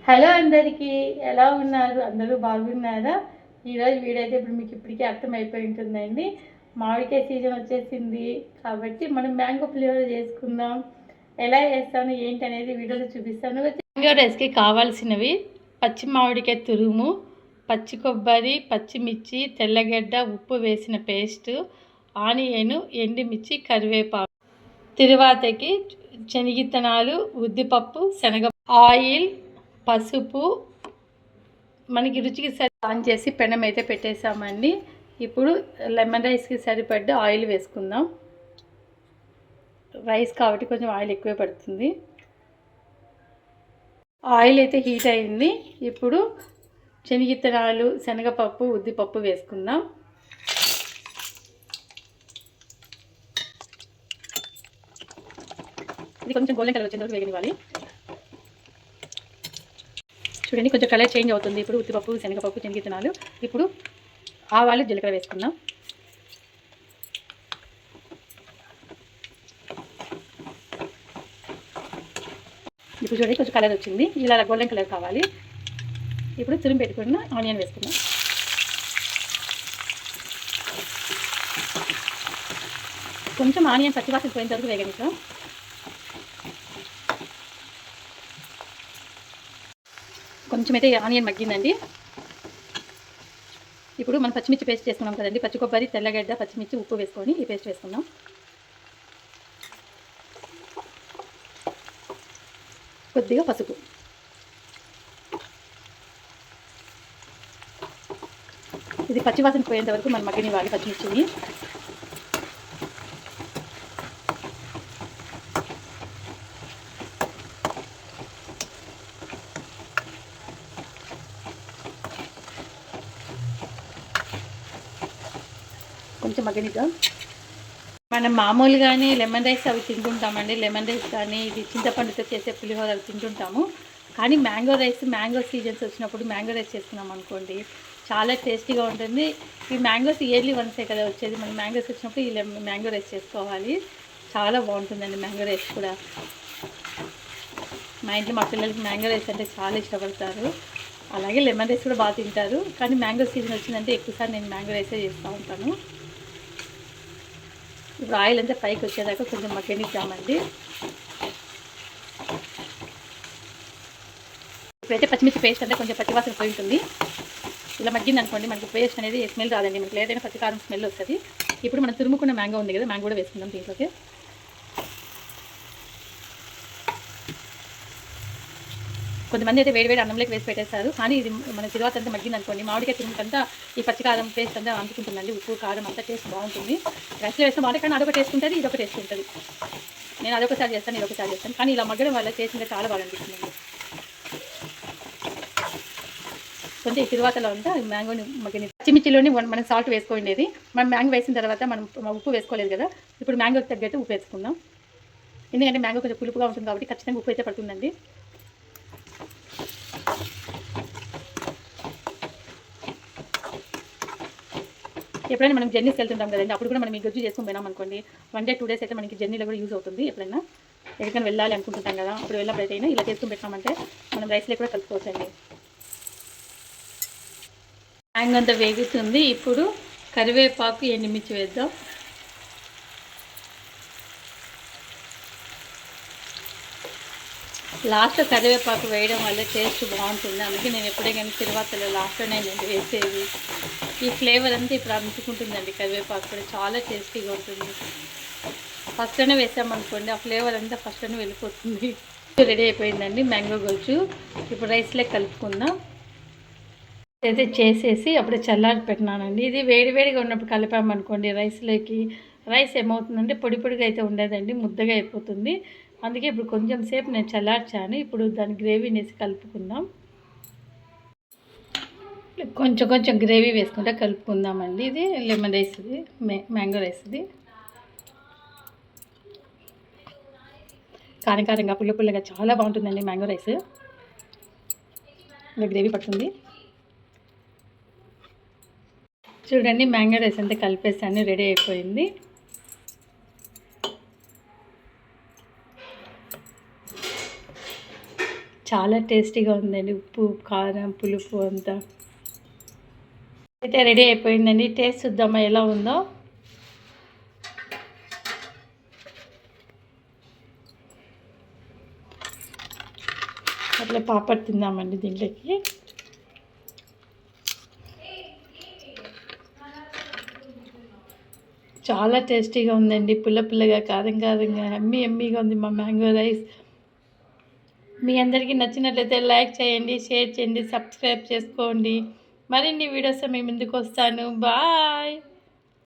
Hello అందరికీ, ఎలా ఉన్నారు? అందరూ బాగున్నారా? ఈరోజు వీడియో అయితే ఇప్పుడు మీకు ఇప్పటికీ అర్థమైపోయి ఉంటుందండి. మామిడికాయ సీజన్ వచ్చేసింది కాబట్టి మనం మ్యాంగో పులిహోర చేసుకుందాం. ఎలా చేస్తాను ఏంటి అనేది వీడియోలో చూపిస్తాను. మ్యాంగో రైస్కి కావాల్సినవి పచ్చి మామిడికాయ తురుము, పచ్చి కొబ్బరి, పచ్చిమిర్చి, తెల్లగడ్డ, ఉప్పు వేసిన పేస్ట్, ఆనియన్, ఎండుమిర్చి, కరివేపాకు, తిరువాతకి శనగిత్తనాలు, ఉద్దిపప్పు, శనగ, ఆయిల్, పసుపు, మనకి రుచికి సరి ఆన్ చేసి పెనం అయితే పెట్టేసామండి. ఇప్పుడు లెమన్ రైస్కి సరిపడ్డ ఆయిల్ వేసుకుందాం. రైస్ కాబట్టి కొంచెం ఆయిల్ ఎక్కువే పడుతుంది. ఆయిల్ అయితే హీట్ అయింది. ఇప్పుడు శనగిత్తనాలు, శనగపప్పు, ఉద్దిపప్పు వేసుకుందాం. ఇది కొంచెం గోల్డెన్ కలర్ వచ్చేంత వరకు వేగనివ్వాలి. చూడండి, కొంచెం కలర్ చేంజ్ అవుతుంది. ఇప్పుడు ఉద్దిపప్పు, శనగపప్పు, శనగిత్తనాలు, ఇప్పుడు ఆవాలు, జీలకర్ర వేసుకుందాం. ఇప్పుడు చూడండి, కొంచెం కలర్ వచ్చింది. ఇలా గోల్డెన్ కలర్ కావాలి. ఇప్పుడు తురిమి పెట్టుకున్న ఆనియన్ వేసుకుందాం. కొంచెం ఆనియన్ పచ్చివాసన పోయేంత వరకు వేగనిద్దాం. కొంచెం అయితే ఆనియన్ మగ్గిందండి. ఇప్పుడు మనం పచ్చిమిర్చి పేస్ట్ చేసుకున్నాం కదండి. పచ్చి కొబ్బరి, తెల్లగడ్డ, పచ్చిమిర్చి, ఉప్పు వేసుకొని ఈ పేస్ట్ వేసుకుందాం. కొద్దిగా పసుపు, ఇది పచ్చివాసన పోయేంత వరకు మనం మగ్గనివ్వాలి పచ్చిమిర్చిని. కొంచెం మగ్గనిద్దాం. మనం మామూలుగానే లెమన్ రైస్ అవి తింటుంటామండి. లెమన్ రైస్ కానీ ఇది చింతపండుతో చేసే పులిహోర అవి తింటుంటాము. కానీ మ్యాంగో రైస్, మ్యాంగో సీజన్స్ వచ్చినప్పుడు మ్యాంగో రైస్ చేసుకున్నాం అనుకోండి, చాలా టేస్టీగా ఉంటుంది. ఈ మ్యాంగోస్ ఇయర్లీ వన్సే కదా వచ్చేది. మనం మ్యాంగోస్ వచ్చినప్పుడు ఈ మ్యాంగో రైస్ చేసుకోవాలి. చాలా బాగుంటుందండి మ్యాంగో రైస్ కూడా. మా ఇంట్లో మా పిల్లలకి మ్యాంగో రైస్ అంటే చాలా ఇష్టపడతారు. అలాగే లెమన్ రైస్ కూడా బాగా తింటారు. కానీ మ్యాంగో సీజన్ వచ్చిందంటే ఎక్కువసారి నేను మ్యాంగో రైసే చేస్తూ ఉంటాను. ఇప్పుడు ఆయిల్ అంతా పైకి వచ్చేదాకా కొంచెం మగ్గనిద్దామండి. ఇప్పుడైతే పచ్చిమిర్చి పేస్ట్ అంటే కొంచెం పచ్చివాసన పోయి ఉంటుంది. ఇలా మగ్గింది అనుకోండి, మనకి పేస్ట్ అనేది స్మెల్ రాదండి. మనకి లేదైనా పచ్చికారం స్మెల్ వస్తుంది. ఇప్పుడు మనం తురుముకున్న మ్యాంగో ఉంది కదా, మ్యాంగో కూడా వేసుకుందాం దీంట్లోకి. కొంతమంది అయితే వేడి అన్నంలోకి వేసి పెట్టేస్తారు. కానీ ఇది మన తిరువాత అంతా మగ్గింది అనుకోండి, మామిడికాయ తురుముకంతా ఈ పచ్చికారం పేస్ట్ అంతా అందుకుంటుందండి. ఉప్పు, కారం అంతా టేస్ట్ బాగుంటుంది. రైస్లో వేసిన మాట కానీ అదొక టేస్ట్ ఉంటుంది, ఇదొక టేస్ట్ ఉంటుంది. నేను అదొకసారి చేస్తాను, ఇదొకసారి చేస్తాను. కానీ ఇలా మగ్గడం వల్ల చేసింది చాలా బాగా అనిపిస్తుంది. కొంచెం ఈ తిరువాతలో అంతా మ్యాంగోని మగ్గని పచ్చిమిర్చిలోని మనం సాల్ట్ వేసుకోండి. మనం మ్యాంగో వేసిన తర్వాత మనం ఉప్పు వేసుకోలేదు కదా. ఇప్పుడు మ్యాంగోకి తగ్గట్టు ఉప్పు వేసుకుందాం. ఎందుకంటే మ్యాంగో కొంచెం పులుపుగా ఉంటుంది కాబట్టి ఖచ్చితంగా ఉప్పు అయితే పడుతుందండి. ఎప్పుడైనా మనం జర్నీస్కి వెళ్తుంటాం కదండి, అప్పుడు కూడా మనం ఈ గజ్జు చేసుకుని పోయినాం అనుకోండి, 1 day 2 days అయితే మనకి జర్నీలో కూడా యూజ్ అవుతుంది. ఎప్పుడైనా ఎక్కడికైనా వెళ్ళాలి అనుకుంటుంటాం కదా, అప్పుడు వెళ్ళినప్పుడైతే ఇలా చేసుకుని పెట్టామంటే మనం రైస్లో కూడా కలుపుకోవచ్చండి. మ్యాంగో అంతా వేగుతుంది. ఇప్పుడు కరివేపాకు, ఎండుమిర్చి వేద్దాం. లాస్ట్లో కరివేపాకు వేయడం వల్ల టేస్ట్ బాగుంటుంది. అందుకే నేను ఎప్పుడే కానీ తిరువాతలో లాస్ట్లోనే నేను వేసేది. ఈ ఫ్లేవర్ అంతా ఇప్పుడు అందుకుంటుందండి. కరివేపాకు కూడా చాలా టేస్టీగా ఉంటుంది. ఫస్ట్లోనే వేసామనుకోండి, ఆ ఫ్లేవర్ అంతా ఫస్ట్లోనే వెళ్ళిపోతుంది. రెడీ అయిపోయిందండి మ్యాంగో గొజ్జు. ఇప్పుడు రైస్లో కలుపుకుందాం. అయితే చేసేసి అప్పుడు చల్లారి పెట్టినానండి. ఇది వేడిగా ఉన్నప్పుడు కలిపామనుకోండి రైస్లోకి, రైస్ ఏమవుతుందంటే పొడిగా అయితే ఉండేదండి, ముద్దగా అయిపోతుంది. అందుకే ఇప్పుడు కొంచెం సేపు నేను చల్లార్చాను. ఇప్పుడు దాని గ్రేవీని వేసి కలుపుకుందాం. కొంచెం గ్రేవీ వేసుకుంటే కలుపుకుందామండి. ఇది లెమన్ రైస్, ఇది మ్యాంగో రైస్. ఇది కారంగా పుల్లగా చాలా బాగుంటుందండి మ్యాంగో రైస్. ఇలా గ్రేవీ పడుతుంది. చూడండి, మ్యాంగో రైస్ అంతా కలిపేసాను, రెడీ అయిపోయింది. చాలా టేస్టీగా ఉందండి. ఉప్పు, కారం, పులుపు అంతా అయితే రెడీ అయిపోయిందండి. టేస్ట్ చూద్దామా ఎలా ఉందో. అట్లా పాపడ్ తిందామండి దీంట్లోకి. చాలా టేస్టీగా ఉందండి. పుల్ల పుల్లగా, కారం కారంగా, ఎమ్మీగా ఉంది మా మ్యాంగో రైస్. మీ అందరికీ నచ్చినట్లయితే లైక్ చేయండి, షేర్ చేయండి, సబ్స్క్రైబ్ చేసుకోండి. మరిన్ని వీడియోస్ మీ ముందుకు వస్తాను. బాయ్.